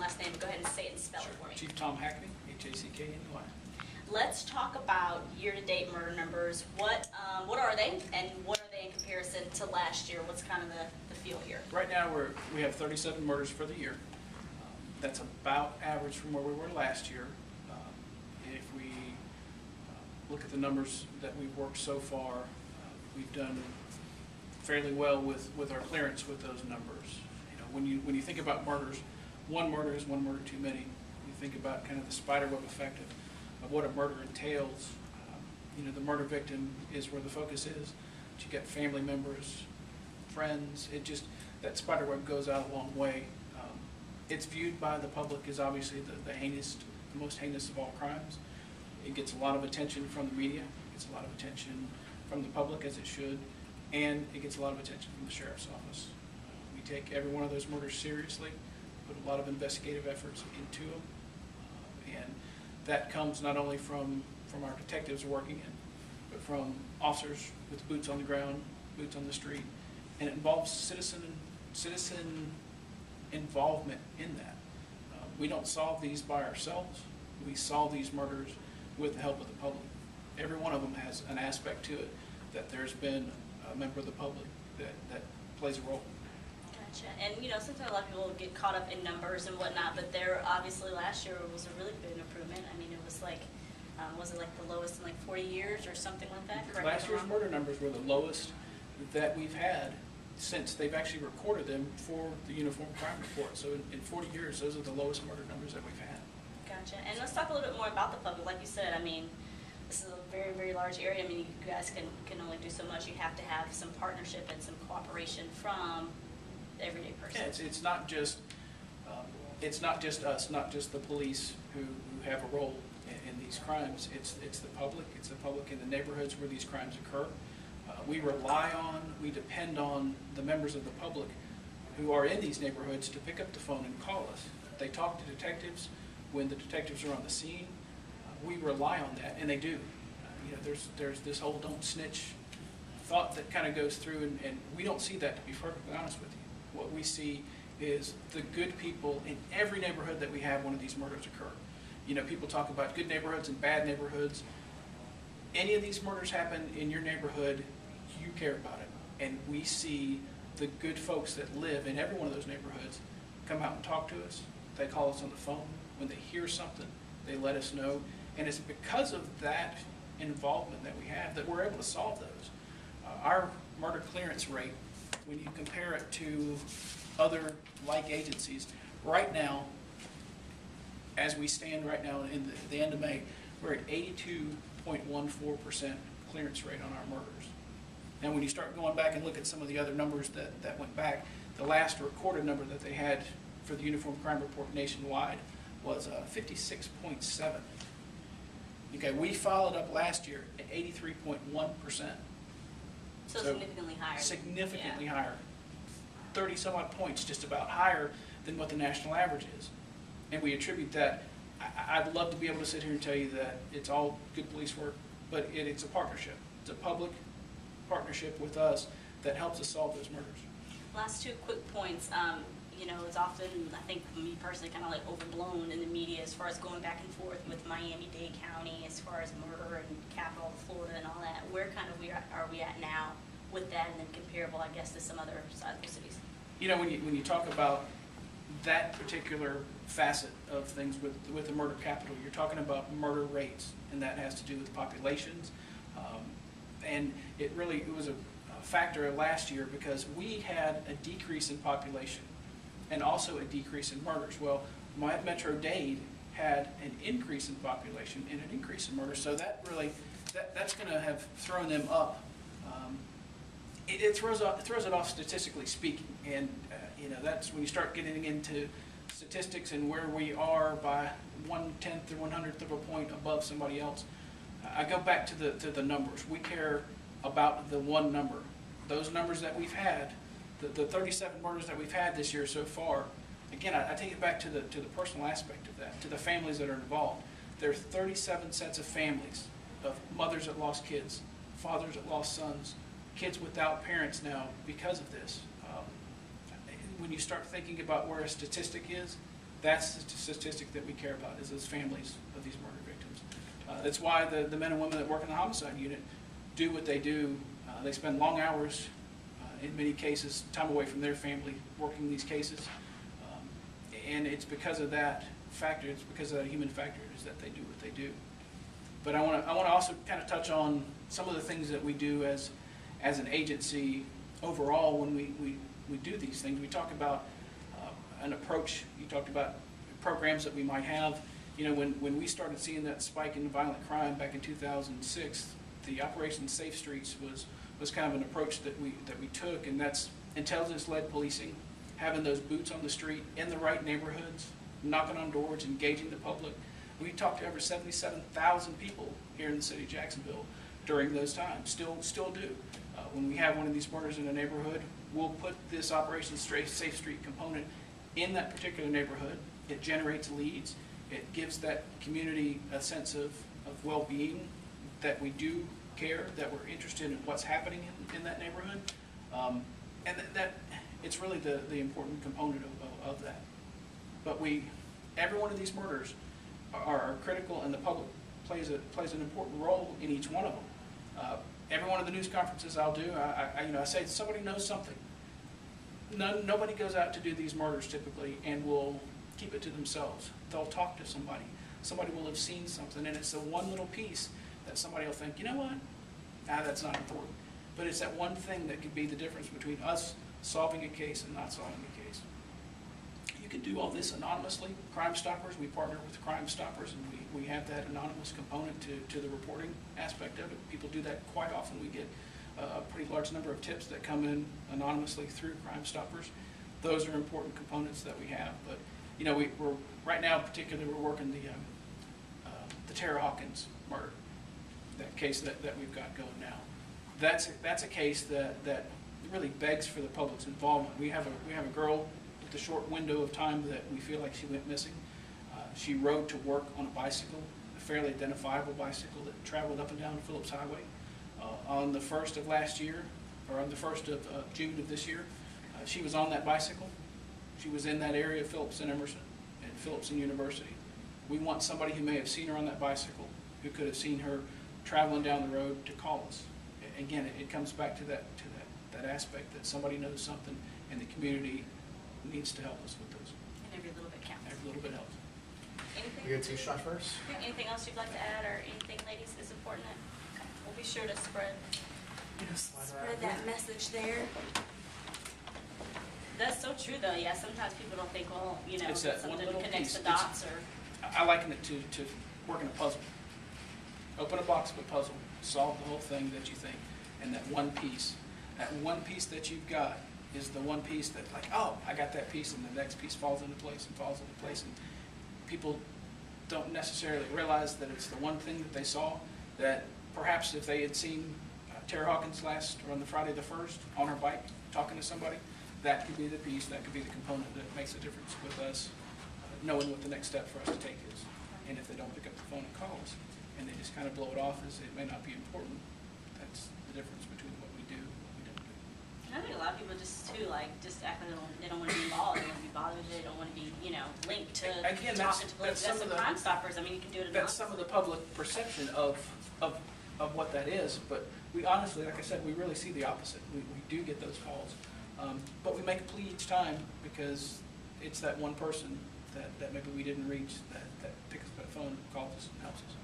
and last name. Go ahead and say it and spell it for me. Chief Tom Hackney, Hackney. Let's talk about year-to-date murder numbers. What are they, and what are they in comparison to last year? What's kind of the feel here? Right now we have 37 murders for the year. That's about average from where we were last year. If we look at the numbers that we've worked so far, we've done fairly well with our clearance with those numbers. When you think about murders, one murder is one murder too many. You think about kind of the spiderweb effect of what a murder entails. The murder victim is where the focus is. But you get family members, friends. That spiderweb goes out a long way. It's viewed by the public as obviously the most heinous of all crimes. It gets a lot of attention from the media. It gets a lot of attention from the public, as it should, and it gets a lot of attention from the sheriff's office. We take every one of those murders seriously, put a lot of investigative efforts into them, and that comes not only from our detectives working in, but from officers with boots on the ground, boots on the street, and it involves citizen involvement in that. We don't solve these by ourselves. We solve these murders with the help of the public. Every one of them has an aspect to it that there's been a member of the public that plays a role. Gotcha. And sometimes a lot of people get caught up in numbers and whatnot, but there obviously last year was a really big improvement. I mean, it was like, was it like the lowest in like 40 years or something like that? Last year's murder numbers were the lowest that we've had since they've actually recorded them for the Uniform Crime Report. So in 40 years, those are the lowest murder numbers that we've had. Gotcha. And let's talk a little bit more about the public. Like you said, I mean, this is a very, very large area. I mean, you guys can only do so much. You have to have some partnership and some cooperation from the everyday person. Yeah, it's not just us, not just the police who have a role in these crimes. It's the public. It's the public in the neighborhoods where these crimes occur. We depend on the members of the public who are in these neighborhoods to pick up the phone and call us. They talk to detectives when the detectives are on the scene. We rely on that, and they do. There's this whole don't snitch thought that kind of goes through, and we don't see that, to be perfectly honest with you. What we see is the good people in every neighborhood that we have one of these murders occur. People talk about good neighborhoods and bad neighborhoods. Any of these murders happen in your neighborhood, you care about it. And we see the good folks that live in every one of those neighborhoods come out and talk to us. They call us on the phone. When they hear something, they let us know. And it's because of that involvement that we have that we're able to solve those. Our murder clearance rate, when you compare it to other like agencies, right now, as we stand right now in the end of May, we're at 82.14% clearance rate on our murders. And when you start going back and look at some of the other numbers that went back, the last recorded number that they had for the Uniform Crime Report nationwide was 56.7. Okay, we followed up last year at 83.1%. So significantly higher. Significantly higher. 30 some odd points, just about higher than what the national average is. And we attribute that. I'd love to be able to sit here and tell you that it's all good police work, but it's a partnership. It's a public partnership with us that helps us solve those murders. Last two quick points. It's often, I think, for me personally, kind of like overblown in the media as far as going back and forth with Miami-Dade County, as far as murder and capital of Florida and all that. Where kind of are we at now with that, and then comparable, I guess, to some other sizable cities? When you talk about that particular facet of things with the murder capital, you're talking about murder rates, and that has to do with populations. And it was a factor of last year because we had a decrease in population and also a decrease in murders. Well, Metro-Dade had an increase in population and an increase in murders, so that's going to have thrown them up. It throws it off statistically speaking, and that's when you start getting into statistics and where we are by 1/10 or 100th of a point above somebody else. I go back to the numbers. We care about the one number. Those numbers that we've had, the 37 murders that we've had this year so far. Again, I take it back to the personal aspect of that, to the families that are involved. There are 37 sets of families of mothers that lost kids, fathers that lost sons, kids without parents now because of this. When you start thinking about where a statistic is, That's the statistic that we care about, is those families of these murder victims. That's why the men and women that work in the homicide unit do what they do. They spend long hours, in many cases, time away from their family, working these cases. And it's because of that factor, it's because of that human factor, is that they do what they do. But I want to also kind of touch on some of the things that we do as an agency overall when we do these things. We talk about an approach. You talked about programs that we might have. You know, when we started seeing that spike in violent crime back in 2006, the Operation Safe Streets was kind of an approach that we took, and that's intelligence-led policing, having those boots on the street in the right neighborhoods, knocking on doors, engaging the public. We talked to over 77,000 people here in the city of Jacksonville during those times, still do. When we have one of these murders in a neighborhood, we'll put this Operation Safe Street component in that particular neighborhood. It generates leads. It gives that community a sense of well-being, that we do care, that we're interested in what's happening in that neighborhood. And that it's really the important component of that. But every one of these murders are critical, and the public plays an important role in each one of them. Every one of the news conferences I'll do, I say somebody knows something. Nobody goes out to do these murders typically and will keep it to themselves. They'll talk to somebody. Somebody will have seen something, and it's the one little piece that somebody will think, you know what? That's not important. But it's that one thing that could be the difference between us solving a case and not solving a case. You can do all this anonymously. Crime Stoppers, we partner with Crime Stoppers, and we have that anonymous component to the reporting aspect of it. People do that quite often. We get a pretty large number of tips that come in anonymously through Crime Stoppers. Those are important components that we have. But you know, we're right now, particularly, we're working the Tara Hawkins murder, that case that we've got going now. That's a case that really begs for the public's involvement. We have a girl with a short window of time that we feel like she went missing. She rode to work on a bicycle, a fairly identifiable bicycle that traveled up and down Phillips Highway. On the 1st of last year, or on the 1st of June of this year, she was on that bicycle. She was in that area of Phillips and Emerson and Phillips and University. We want somebody who may have seen her on that bicycle, who could have seen her traveling down the road, to call us. Again, it comes back to that aspect that somebody knows something, and the community needs to help us with those. And every little bit counts. Every little bit helps. Anything? We get two shot first. Anything else you'd like to add, or anything, ladies, is important? Okay. We'll be sure to spread that message there. That's so true, though. Yeah, sometimes people don't think, well, you know, It's that something one little connects piece. the dots, or I liken it to working a puzzle. Open a box of a puzzle, solve the whole thing that you think, and that one piece that you've got is the one piece that, like, oh, I got that piece, and the next piece falls into place and falls into place. And people don't necessarily realize that it's the one thing that they saw, that perhaps if they had seen Tara Hawkins on the Friday the 1st on her bike talking to somebody, that could be the piece, that could be the component that makes a difference with us, knowing what the next step for us to take is. And if they don't pick up the phone and call us, and they just kind of blow it off as it may not be important, that's the difference between what we do and what we don't do. and I think a lot of people just too, like, just act like they don't want to be involved, they don't want to be bothered, they don't want to be, you know, linked to Again, talking to police. That's the Crime Stoppers. I mean, you can do it That's some of the public perception of what that is, but we honestly, like I said, we really see the opposite. We do get those calls, but we make a plea each time, because it's that one person that maybe we didn't reach that picks up the phone, calls us, and helps us.